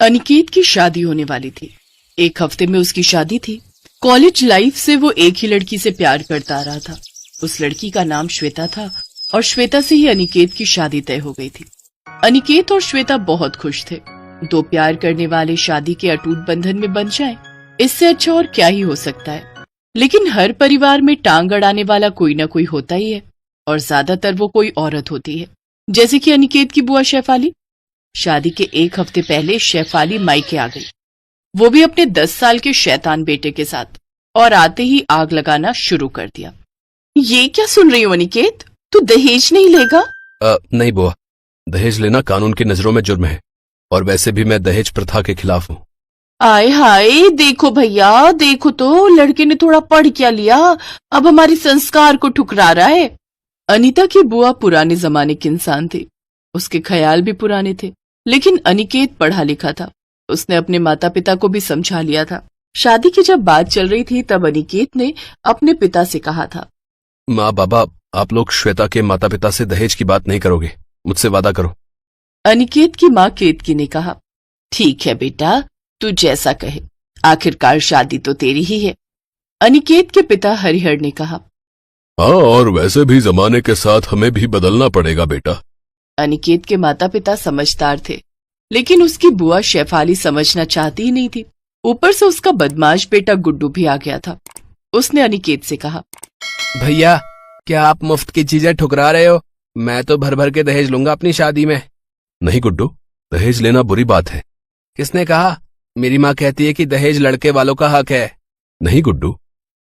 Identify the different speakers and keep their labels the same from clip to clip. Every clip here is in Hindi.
Speaker 1: अनिकेत की शादी होने वाली थी। एक हफ्ते में उसकी शादी थी। कॉलेज लाइफ से वो एक ही लड़की से प्यार करता आ रहा था। उस लड़की का नाम श्वेता था और श्वेता से ही अनिकेत की शादी तय हो गई थी। अनिकेत और श्वेता बहुत खुश थे। दो प्यार करने वाले शादी के अटूट बंधन में बंध जाएं, इससे अच्छा और क्या ही हो सकता है। लेकिन हर परिवार में टांग अड़ाने वाला कोई ना कोई होता ही है, और ज्यादातर वो कोई औरत होती है, जैसे कि अनिकेत की बुआ शेफाली। शादी के एक हफ्ते पहले शेफाली मायके आ गई, वो भी अपने 10 साल के शैतान बेटे के साथ, और आते ही आग लगाना शुरू कर दिया। ये क्या सुन रही हो अनिकेत, तू दहेज नहीं लेगा?
Speaker 2: नहीं बुआ, दहेज लेना कानून की नजरों में जुर्म है, और वैसे भी मैं दहेज प्रथा के खिलाफ हूँ।
Speaker 1: आय हाय, देखो भैया, देखो तो लड़के ने थोड़ा पढ़ क्या लिया, अब हमारे संस्कार को ठुकरा रहा है। अनीता की बुआ पुराने जमाने के इंसान थे, उसके ख्याल भी पुराने थे। लेकिन अनिकेत पढ़ा लिखा था, उसने अपने माता पिता को भी समझा लिया था। शादी की जब बात चल रही थी तब अनिकेत ने अपने पिता से कहा था,
Speaker 2: माँ बाबा, आप लोग श्वेता के माता पिता से दहेज की बात नहीं करोगे, मुझसे वादा करो।
Speaker 1: अनिकेत की माँ केतकी ने कहा, ठीक है बेटा, तू जैसा कहे, आखिरकार शादी तो तेरी ही है। अनिकेत के पिता हरिहर ने कहा,
Speaker 2: हाँ, और वैसे भी जमाने के साथ हमें भी बदलना पड़ेगा बेटा।
Speaker 1: अनिकेत के माता पिता समझदार थे, लेकिन उसकी बुआ शेफाली समझना चाहती ही नहीं थी। ऊपर से उसका बदमाश बेटा गुड्डू भी आ गया था। उसने अनिकेत से कहा,
Speaker 3: भैया, क्या आप मुफ्त की चीजें ठुकरा रहे हो? मैं तो भर भर के दहेज लूंगा अपनी शादी में।
Speaker 2: नहीं गुड्डू, दहेज लेना बुरी बात है।
Speaker 3: किसने कहा? मेरी माँ कहती है कि दहेज लड़के वालों का हक है।
Speaker 2: नहीं गुड्डू।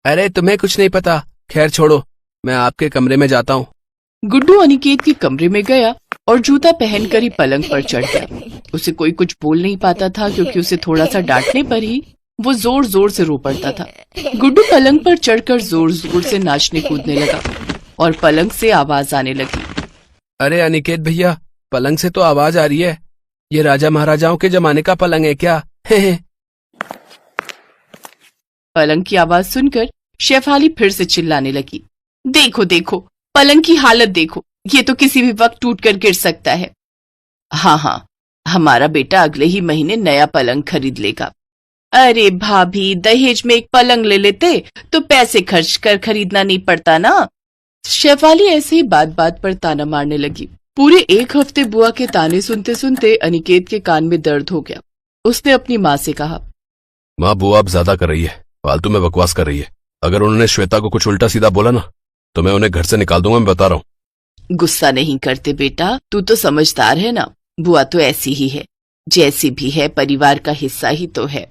Speaker 3: अरे तुम्हें कुछ नहीं पता, खैर छोड़ो, मैं आपके कमरे में जाता हूँ।
Speaker 1: गुड्डू अनिकेत के कमरे में गया और जूता पहनकर ही पलंग पर चढ़ गया। उसे कोई कुछ बोल नहीं पाता था, क्योंकि उसे थोड़ा सा डांटने पर ही वो जोर जोर से रो पड़ता था। गुड्डू पलंग पर चढ़कर जोर जोर से नाचने कूदने लगा और पलंग से आवाज आने लगी।
Speaker 3: अरे अनिकेत भैया, पलंग से तो आवाज आ रही है। ये राजा महाराजाओं के जमाने का पलंग है क्या?
Speaker 1: पलंग की आवाज सुनकर शेफाली फिर से चिल्लाने लगी, देखो देखो, पलंग की हालत देखो, ये तो किसी भी वक्त टूटकर गिर सकता है। हाँ, हमारा बेटा अगले ही महीने नया पलंग खरीद लेगा। अरे भाभी, दहेज में एक पलंग ले लेते तो पैसे खर्च कर खरीदना नहीं पड़ता ना। शेफाली ऐसे ही बात बात पर ताना मारने लगी। पूरे एक हफ्ते बुआ के ताने सुनते सुनते अनिकेत के कान में दर्द हो गया। उसने अपनी माँ से कहा,
Speaker 2: माँ, बुआ अब ज्यादा कर रही है, फालतू में बकवास कर रही है। अगर उन्होंने श्वेता को कुछ उल्टा सीधा बोला ना, तो मैं उन्हें घर से निकाल दूंगा, मैं बता रहा हूँ।
Speaker 1: गुस्सा नहीं करते बेटा, तू तो समझदार है ना। बुआ तो ऐसी ही है, जैसी भी है परिवार का हिस्सा ही तो है।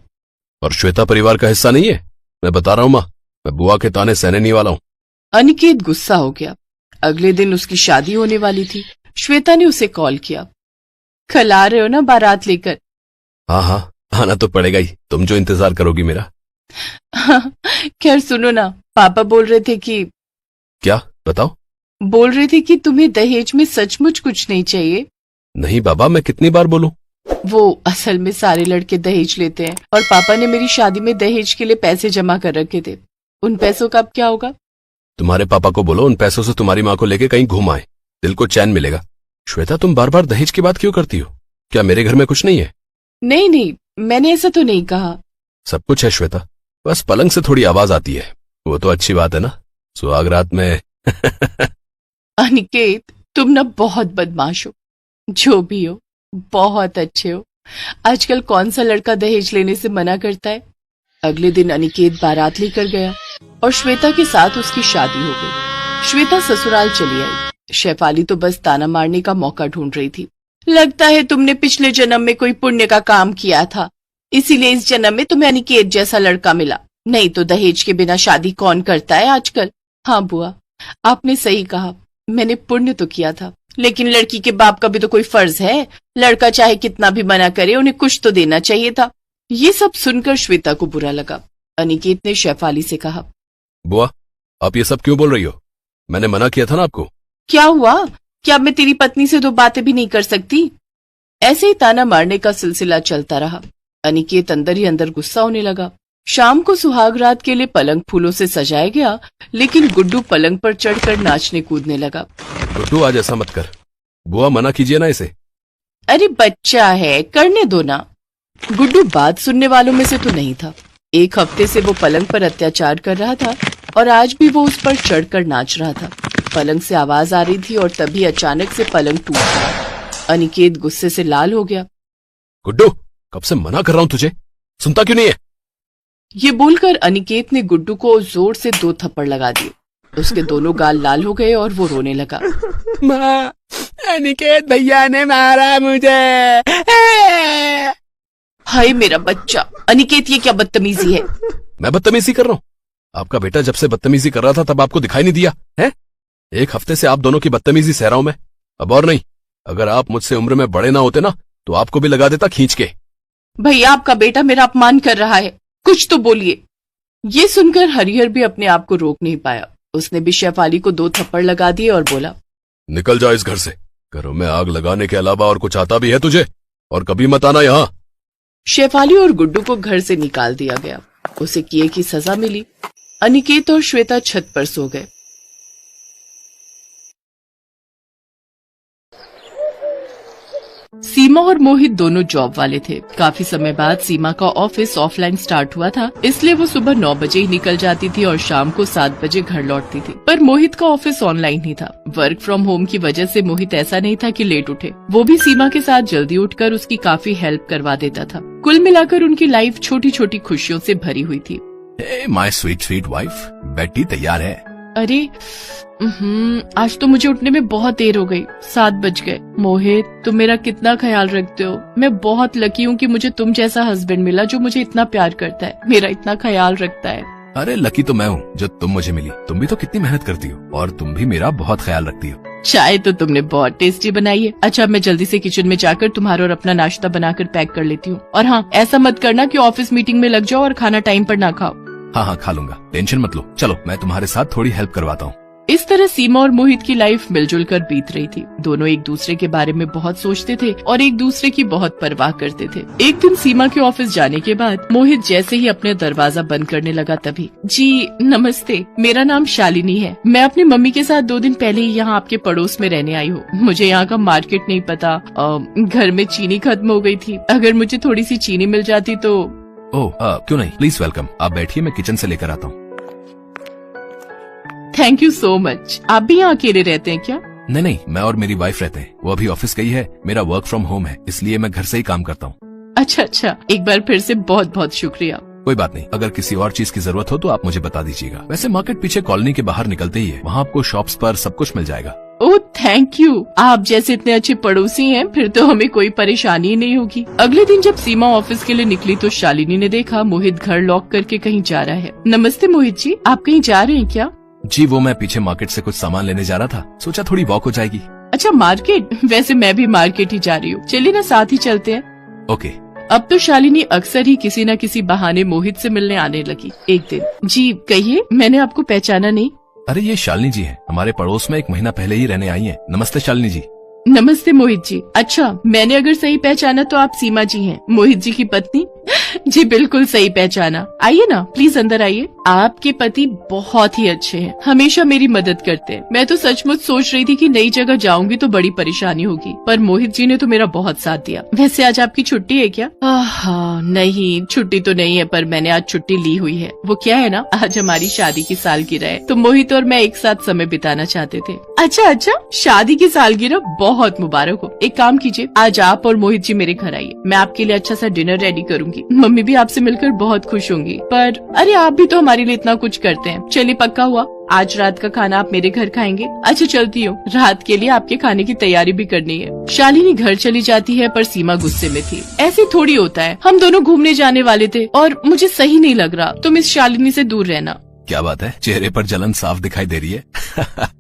Speaker 2: और श्वेता परिवार का हिस्सा नहीं है, मैं बता रहा हूँ माँ, मैं बुआ के ताने सहने नहीं वाला हूँ।
Speaker 1: अनिकेत गुस्सा हो गया। अगले दिन उसकी शादी होने वाली थी। श्वेता ने उसे कॉल किया, कल आ रहे हो ना बारात लेकर?
Speaker 2: हाँ, आना तो पड़ेगा ही, तुम जो इंतजार करोगी मेरा।
Speaker 1: खैर सुनो ना, पापा बोल रहे थे कि।
Speaker 2: क्या? बताओ।
Speaker 1: बोल रहे थे कि तुम्हें दहेज में सचमुच कुछ नहीं चाहिए।
Speaker 2: नहीं बाबा, मैं कितनी बार बोलूं?
Speaker 1: वो असल में सारे लड़के दहेज लेते हैं, और पापा ने मेरी शादी में दहेज के लिए पैसे जमा कर रखे थे। उन पैसों का अब क्या होगा?
Speaker 2: तुम्हारे पापा को बोलो उन पैसों से तुम्हारी माँ को लेके कहीं घूम आए, दिल को चैन मिलेगा। श्वेता, तुम बार बार दहेज की बात क्यों करती हो? क्या मेरे घर में कुछ नहीं है?
Speaker 1: नहीं, मैंने ऐसा तो नहीं कहा।
Speaker 2: सब कुछ है श्वेता, बस पलंग से थोड़ी आवाज आती है, वो तो अच्छी बात है ना, सुहाग रात में।
Speaker 1: अनिकेत, तुम ना बहुत बदमाश हो। जो भी हो, बहुत अच्छे हो। आजकल कौन सा लड़का दहेज लेने से मना करता है? अगले दिन अनिकेत बारात लेकर गया और श्वेता के साथ उसकी शादी हो गई। श्वेता ससुराल चली आई। शेफाली तो बस ताना मारने का मौका ढूंढ रही थी। लगता है तुमने पिछले जन्म में कोई पुण्य का काम किया था, इसीलिए इस जन्म में तुम्हें अनिकेत जैसा लड़का मिला। नहीं तो दहेज के बिना शादी कौन करता है आजकल? हाँ बुआ, आपने सही कहा, मैंने पुण्य तो किया था, लेकिन लड़की के बाप का भी तो कोई फर्ज है। लड़का चाहे कितना भी मना करे, उन्हें कुछ तो देना चाहिए था। ये सब सुनकर श्वेता को बुरा लगा। अनिकेत ने शेफाली से कहा,
Speaker 2: बुआ, आप ये सब क्यों बोल रही हो? मैंने मना किया था ना आपको।
Speaker 1: क्या हुआ? क्या अब मैं तेरी पत्नी से दो बातें भी नहीं कर सकती? ऐसे ही ताना मारने का सिलसिला चलता रहा। अनिकेत अंदर ही अंदर गुस्सा होने लगा। शाम को सुहाग रात के लिए पलंग फूलों से सजाया गया, लेकिन गुड्डू पलंग पर चढ़कर नाचने कूदने लगा।
Speaker 2: गुड्डू, आज ऐसा मत कर, बुआ मना कीजिए ना इसे।
Speaker 1: अरे बच्चा है, करने दो ना। गुड्डू बात सुनने वालों में से तो नहीं था। एक हफ्ते से वो पलंग पर अत्याचार कर रहा था और आज भी वो उस पर चढ़कर नाच रहा था। पलंग से आवाज आ रही थी और तभी अचानक से पलंग टूट गया। अनिकेत गुस्से से लाल हो गया।
Speaker 2: गुड्डू, कब से मना कर रहा हूं तुझे, सुनता क्यों नहीं है?
Speaker 1: ये बोलकर अनिकेत ने गुड्डू को जोर से 2 थप्पड़ लगा दिए। उसके दोनों गाल लाल हो गए और वो रोने लगा।
Speaker 3: माँ, अनिकेत भैया ने मारा मुझे।
Speaker 1: हाय मेरा बच्चा। अनिकेत, ये क्या बदतमीजी है?
Speaker 2: मैं बदतमीजी कर रहा हूँ? आपका बेटा जब से बदतमीजी कर रहा था तब आपको दिखाई नहीं दिया है? 1 हफ्ते से आप दोनों की बदतमीजी सह रहा हूं मैं। अब और नहीं, अगर आप मुझसे उम्र में बड़े ना होते ना तो आपको भी लगा देता खींच के।
Speaker 1: भैया, आपका बेटा मेरा अपमान कर रहा है, कुछ तो बोलिए। ये सुनकर हरिहर भी अपने आप को रोक नहीं पाया। उसने भी शेफाली को 2 थप्पड़ लगा दिए और बोला,
Speaker 2: निकल जा इस घर से। घरों में आग लगाने के अलावा और कुछ आता भी है तुझे? और कभी मत आना यहाँ।
Speaker 1: शेफाली और गुड्डू को घर से निकाल दिया गया। उसे किए की सजा मिली। अनिकेत और श्वेता छत पर सो गए। सीमा और मोहित दोनों जॉब वाले थे। काफी समय बाद सीमा का ऑफिस ऑफलाइन स्टार्ट हुआ था, इसलिए वो सुबह 9 बजे ही निकल जाती थी और शाम को 7 बजे घर लौटती थी। पर मोहित का ऑफिस ऑनलाइन ही था। वर्क फ्रॉम होम की वजह से मोहित ऐसा नहीं था कि लेट उठे। वो भी सीमा के साथ जल्दी उठकर उसकी काफी हेल्प करवा देता था। कुल मिलाकर उनकी लाइफ छोटी छोटी खुशियों से भरी हुई थी।
Speaker 2: माय स्वीट स्वीट वाइफ, बेटी तैयार है।
Speaker 1: अरे आज तो मुझे उठने में बहुत देर हो गई, 7 बज गए। मोहित, तुम मेरा कितना ख्याल रखते हो। मैं बहुत लकी हूँ कि मुझे तुम जैसा हस्बैंड मिला जो मुझे इतना प्यार करता है, मेरा इतना ख्याल रखता है।
Speaker 2: अरे लकी तो मैं हूँ जो तुम मुझे मिली। तुम भी तो कितनी मेहनत करती हो और तुम भी मेरा बहुत ख्याल रखती हो।
Speaker 1: चाय तो तुमने बहुत टेस्टी बनाई है। अच्छा, मैं जल्दी से किचन में जाकर तुम्हारा और अपना नाश्ता बनाकर पैक कर लेती हूँ। और हाँ, ऐसा मत करना कि ऑफिस मीटिंग में लग जाओ और खाना टाइम पर ना खाओ।
Speaker 2: हाँ हाँ, खा लूंगा, टेंशन मत लो। चलो मैं तुम्हारे साथ थोड़ी हेल्प करवाता हूँ।
Speaker 1: इस तरह सीमा और मोहित की लाइफ मिलजुल कर बीत रही थी। दोनों एक दूसरे के बारे में बहुत सोचते थे और एक दूसरे की बहुत परवाह करते थे। एक दिन सीमा के ऑफिस जाने के बाद मोहित जैसे ही अपने दरवाजा बंद करने लगा तभी, जी नमस्ते, मेरा नाम शालिनी है। मैं अपनी मम्मी के साथ 2 दिन पहले ही यहाँ आपके पड़ोस में रहने आई हूँ। मुझे यहाँ का मार्केट नहीं पता। घर में चीनी खत्म हो गई थी, अगर मुझे थोड़ी सी चीनी मिल जाती तो।
Speaker 2: ओह क्यों नहीं, प्लीज वेलकम। आप बैठिए, मैं किचन से लेकर आता हूँ।
Speaker 1: Thank you so much. आप भी यहाँ अकेले रहते हैं क्या?
Speaker 2: नहीं, मैं और मेरी वाइफ रहते हैं। वो अभी ऑफिस गई है। मेरा वर्क फ्रॉम होम है, इसलिए मैं घर से ही काम करता हूँ।
Speaker 1: अच्छा, एक बार फिर से बहुत बहुत शुक्रिया।
Speaker 2: कोई बात नहीं, अगर किसी और चीज की जरूरत हो तो आप मुझे बता दीजिएगा। वैसे मार्केट पीछे कॉलोनी के बाहर निकलते ही है, वहाँ आपको शॉप्स पर सब कुछ मिल जाएगा।
Speaker 1: Oh thank you. आप जैसे इतने अच्छे पड़ोसी हैं, फिर तो हमें कोई परेशानी ही नहीं होगी। अगले दिन जब सीमा ऑफिस के लिए निकली तो शालिनी ने देखा मोहित घर लॉक करके कहीं जा रहा है। नमस्ते मोहित जी, आप कहीं जा रहे हैं क्या?
Speaker 2: जी, वो मैं पीछे मार्केट से कुछ सामान लेने जा रहा था, सोचा थोड़ी वॉक हो जाएगी।
Speaker 1: अच्छा मार्केट? वैसे मैं भी मार्केट ही जा रही हूँ, चलिए ना साथ ही चलते हैं।
Speaker 2: ओके।
Speaker 1: अब तो शालिनी अक्सर ही किसी न किसी बहाने मोहित से मिलने आने लगी। एक दिन, जी कहिए, मैंने आपको पहचाना नहीं।
Speaker 2: अरे ये शालिनी जी है, हमारे पड़ोस में 1 महीना पहले ही रहने आई है। नमस्ते शालिनी जी।
Speaker 1: नमस्ते मोहित जी। अच्छा, मैंने अगर सही पहचाना तो आप सीमा जी हैं, मोहित जी की पत्नी। जी बिल्कुल सही पहचाना। आइए ना, प्लीज अंदर आइए। आपके पति बहुत ही अच्छे हैं, हमेशा मेरी मदद करते हैं। मैं तो सचमुच सोच रही थी कि नई जगह जाऊंगी तो बड़ी परेशानी होगी, पर मोहित जी ने तो मेरा बहुत साथ दिया। वैसे आज आपकी छुट्टी है क्या? नहीं, छुट्टी तो नहीं है, पर मैंने आज छुट्टी ली हुई है। वो क्या है ना, आज हमारी शादी की सालगिरह है, तो मोहित और मैं एक साथ समय बिताना चाहते थे। अच्छा, शादी की सालगिरह बहुत मुबारक हो। एक काम कीजिए, आज आप और मोहित जी मेरे घर आइए, मैं आपके लिए अच्छा सा डिनर रेडी करूंगी। मम्मी भी आपसे मिलकर बहुत खुश होंगी। पर अरे आप भी तो हमारे लिए इतना कुछ करते हैं। चलिए पक्का हुआ, आज रात का खाना आप मेरे घर खाएंगे। अच्छा चलती हूँ, रात के लिए आपके खाने की तैयारी भी करनी है। शालिनी घर चली जाती है, पर सीमा गुस्से में थी। ऐसे थोड़ी होता है, हम दोनों घूमने जाने वाले थे और मुझे सही नहीं लग रहा। तुम इस शालिनी से दूर रहना।
Speaker 2: क्या बात है, चेहरे पर जलन साफ दिखाई दे रही है।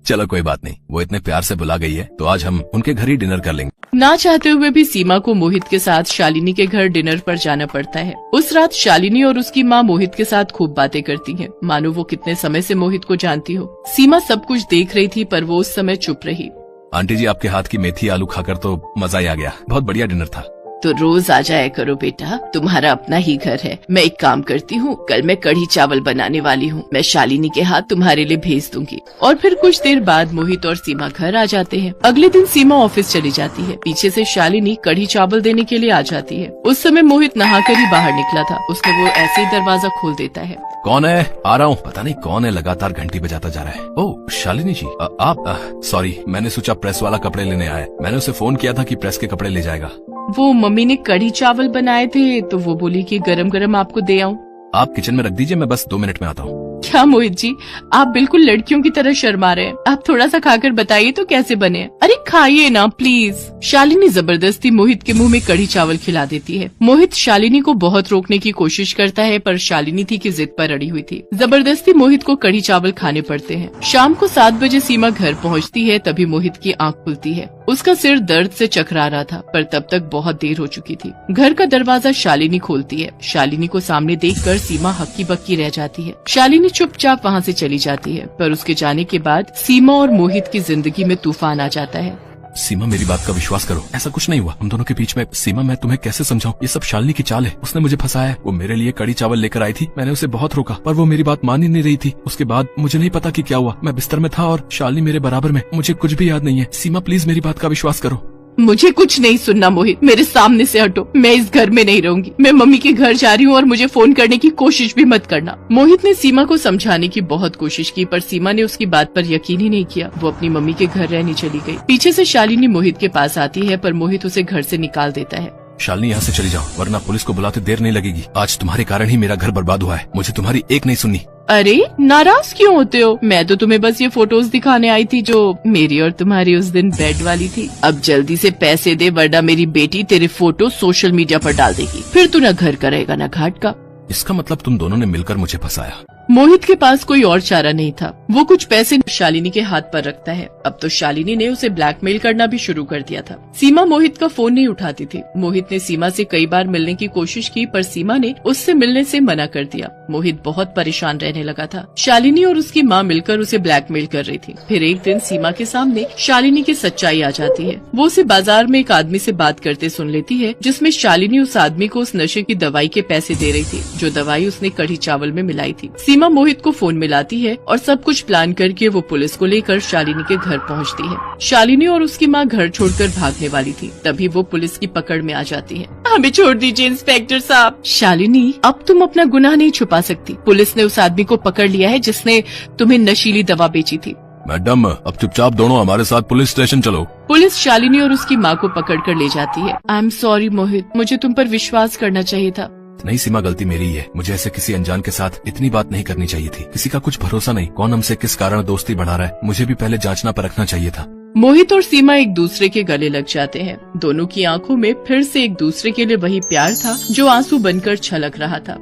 Speaker 2: चलो कोई बात नहीं, वो इतने प्यार से बुला गई है तो आज हम उनके घर ही डिनर कर लेंगे।
Speaker 1: ना चाहते हुए भी सीमा को मोहित के साथ शालिनी के घर डिनर पर जाना पड़ता है। उस रात शालिनी और उसकी माँ मोहित के साथ खूब बातें करती हैं, मानो वो कितने समय से मोहित को जानती हो। सीमा सब कुछ देख रही थी, पर वो उस समय चुप रही।
Speaker 2: आंटी जी, आपके हाथ की मेथी आलू खाकर तो मजा ही आ गया, बहुत बढ़िया डिनर था।
Speaker 1: तो रोज आ जाया करो बेटा, तुम्हारा अपना ही घर है। मैं एक काम करती हूँ, कल मैं कढ़ी चावल बनाने वाली हूँ, मैं शालिनी के हाथ तुम्हारे लिए भेज दूंगी। और फिर कुछ देर बाद मोहित और सीमा घर आ जाते हैं। अगले दिन सीमा ऑफिस चली जाती है। पीछे से शालिनी कढ़ी चावल देने के लिए आ जाती है। उस समय मोहित नहाकर ही बाहर निकला था। उसने वो ऐसे ही दरवाजा खोल देता है।
Speaker 2: कौन है? आ रहा हूँ। पता नहीं कौन है, लगातार घंटी बजाता जा रहा है। ओह शालिनी जी, आप सॉरी, मैंने सोचा प्रेस वाला कपड़े लेने आया। मैंने उसे फोन किया था कि प्रेस के कपड़े ले जाएगा।
Speaker 1: वो मम्मी ने कढ़ी चावल बनाए थे तो वो बोली कि गरम गरम आपको दे आऊं।
Speaker 2: आप किचन में रख दीजिए, मैं बस 2 मिनट में आता हूँ।
Speaker 1: क्या मोहित जी, आप बिल्कुल लड़कियों की तरह शर्मा रहे हैं। आप थोड़ा सा खाकर बताइए तो कैसे बने। अरे खाइए ना प्लीज। शालिनी जबरदस्ती मोहित के मुंह में कढ़ी चावल खिला देती है। मोहित शालिनी को बहुत रोकने की कोशिश करता है पर शालिनी थी कि जिद पर अड़ी हुई थी। जबरदस्ती मोहित को कढ़ी चावल खाने पड़ते हैं। शाम को 7 बजे सीमा घर पहुँचती है। तभी मोहित की आँख खुलती है। उसका सिर दर्द से चकरा रहा था पर तब तक बहुत देर हो चुकी थी। घर का दरवाजा शालिनी खोलती है। शालिनी को सामने देखकर सीमा हक्की बक्की रह जाती है। शालिनी चुपचाप वहाँ से चली जाती है पर उसके जाने के बाद सीमा और मोहित की जिंदगी में तूफान आ जाता है।
Speaker 2: सीमा मेरी बात का विश्वास करो, ऐसा कुछ नहीं हुआ हम दोनों के बीच में। सीमा मैं तुम्हें कैसे समझाऊं, ये सब शालिनी की चाल है। उसने मुझे फंसाया है। वो मेरे लिए कढ़ी चावल लेकर आई थी, मैंने उसे बहुत रोका पर वो मेरी बात मान ही नहीं रही थी। उसके बाद मुझे नहीं पता कि क्या हुआ। मैं बिस्तर में था और शालिनी मेरे बराबर में। मुझे कुछ भी याद नहीं है। सीमा प्लीज मेरी बात का विश्वास करो।
Speaker 1: मुझे कुछ नहीं सुनना मोहित, मेरे सामने से हटो। मैं इस घर में नहीं रहूंगी। मैं मम्मी के घर जा रही हूँ और मुझे फोन करने की कोशिश भी मत करना। मोहित ने सीमा को समझाने की बहुत कोशिश की पर सीमा ने उसकी बात पर यकीन ही नहीं किया। वो अपनी मम्मी के घर रहने चली गई। पीछे से शालिनी मोहित के पास आती है पर मोहित उसे घर से निकाल देता है।
Speaker 2: शालिनी यहाँ से चली जाओ वरना पुलिस को बुलाते देर नहीं लगेगी। आज तुम्हारे कारण ही मेरा घर बर्बाद हुआ है। मुझे तुम्हारी एक नहीं सुननी।
Speaker 1: अरे नाराज क्यों होते हो? मैं तो तुम्हें बस ये फोटोज दिखाने आई थी जो मेरी और तुम्हारी उस दिन बेड वाली थी। अब जल्दी से पैसे दे वरना मेरी बेटी तेरे फोटो सोशल मीडिया पर डाल देगी। फिर तू न घर का रहेगा न घाट का।
Speaker 2: इसका मतलब तुम दोनों ने मिलकर मुझे फंसाया।
Speaker 1: मोहित के पास कोई और चारा नहीं था। वो कुछ पैसे शालिनी के हाथ पर रखता है। अब तो शालिनी ने उसे ब्लैकमेल करना भी शुरू कर दिया था। सीमा मोहित का फोन नहीं उठाती थी। मोहित ने सीमा से कई बार मिलने की कोशिश की पर सीमा ने उससे मिलने से मना कर दिया। मोहित बहुत परेशान रहने लगा था। शालिनी और उसकी माँ मिलकर उसे ब्लैकमेल कर रही थी। फिर एक दिन सीमा के सामने शालिनी की सच्चाई आ जाती है। वो उसे बाजार में एक आदमी से बात करते सुन लेती है जिसमें शालिनी उस आदमी को उस नशे की दवाई के पैसे दे रही थी जो दवाई उसने कढ़ी चावल में मिलाई थी। सीमा मोहित को फोन मिलाती है और सब कुछ प्लान करके वो पुलिस को लेकर शालिनी के घर पहुंचती है। शालिनी और उसकी माँ घर छोड़कर भागने वाली थी। तभी वो पुलिस की पकड़ में आ जाती है। हमें छोड़ दीजिए इंस्पेक्टर साहब। शालिनी अब तुम अपना गुनाह नहीं छुपा सकती। पुलिस ने उस आदमी को पकड़ लिया है जिसने तुम्हें नशीली दवा बेची थी।
Speaker 2: मैडम अब चुपचाप दोनों हमारे साथ पुलिस स्टेशन चलो।
Speaker 1: पुलिस शालिनी और उसकी माँ को पकड़ कर ले जाती है। आई एम सॉरी मोहित, मुझे तुम पर विश्वास करना चाहिए था।
Speaker 2: नहीं सीमा, गलती मेरी ही है। मुझे ऐसे किसी अनजान के साथ इतनी बात नहीं करनी चाहिए थी। किसी का कुछ भरोसा नहीं, कौन हमसे किस कारण दोस्ती बढ़ा रहा है। मुझे भी पहले जांचना परखना चाहिए था।
Speaker 1: मोहित और सीमा एक दूसरे के गले लग जाते हैं। दोनों की आंखों में फिर से एक दूसरे के लिए वही प्यार था जो आंसू बनकर छलक रहा था।